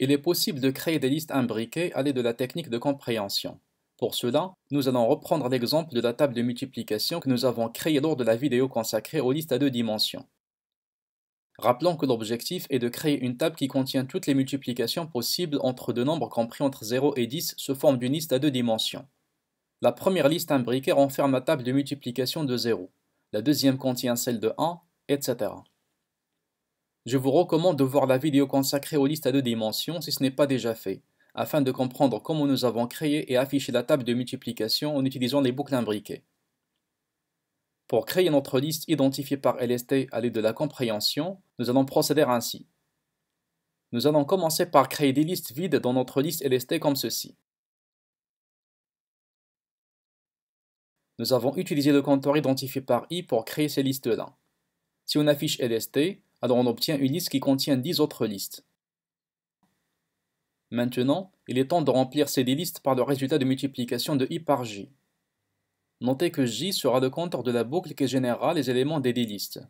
Il est possible de créer des listes imbriquées à l'aide de la technique de compréhension. Pour cela, nous allons reprendre l'exemple de la table de multiplication que nous avons créée lors de la vidéo consacrée aux listes à deux dimensions. Rappelons que l'objectif est de créer une table qui contient toutes les multiplications possibles entre deux nombres compris entre 0 et 10 sous forme d'une liste à deux dimensions. La première liste imbriquée renferme la table de multiplication de 0. La deuxième contient celle de 1, etc. Je vous recommande de voir la vidéo consacrée aux listes à deux dimensions si ce n'est pas déjà fait, afin de comprendre comment nous avons créé et affiché la table de multiplication en utilisant les boucles imbriquées. Pour créer notre liste identifiée par LST à l'aide de la compréhension, nous allons procéder ainsi. Nous allons commencer par créer des listes vides dans notre liste LST comme ceci. Nous avons utilisé le compteur identifié par I pour créer ces listes-là. Si on affiche LST, alors on obtient une liste qui contient 10 autres listes. Maintenant, il est temps de remplir ces 10 listes par le résultat de multiplication de I par J. Notez que J sera le compteur de la boucle qui générera les éléments des 10 listes.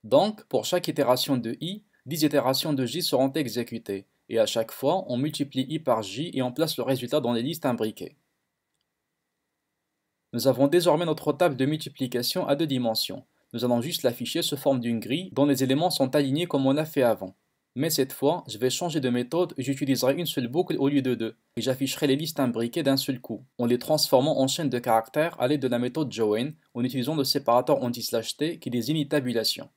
Donc, pour chaque itération de I, 10 itérations de J seront exécutées, et à chaque fois, on multiplie I par J et on place le résultat dans les listes imbriquées. Nous avons désormais notre table de multiplication à deux dimensions. Nous allons juste l'afficher sous forme d'une grille dont les éléments sont alignés comme on l'a fait avant. Mais cette fois, je vais changer de méthode et j'utiliserai une seule boucle au lieu de deux, et j'afficherai les listes imbriquées d'un seul coup, en les transformant en chaînes de caractères à l'aide de la méthode join, en utilisant le séparateur anti/t qui désigne tabulation.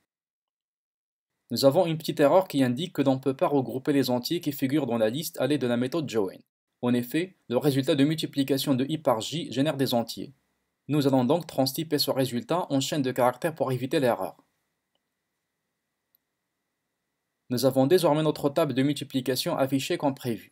Nous avons une petite erreur qui indique que l'on ne peut pas regrouper les entiers qui figurent dans la liste à l'aide de la méthode join. En effet, le résultat de multiplication de I par J génère des entiers. Nous allons donc transtyper ce résultat en chaîne de caractères pour éviter l'erreur. Nous avons désormais notre table de multiplication affichée comme prévu.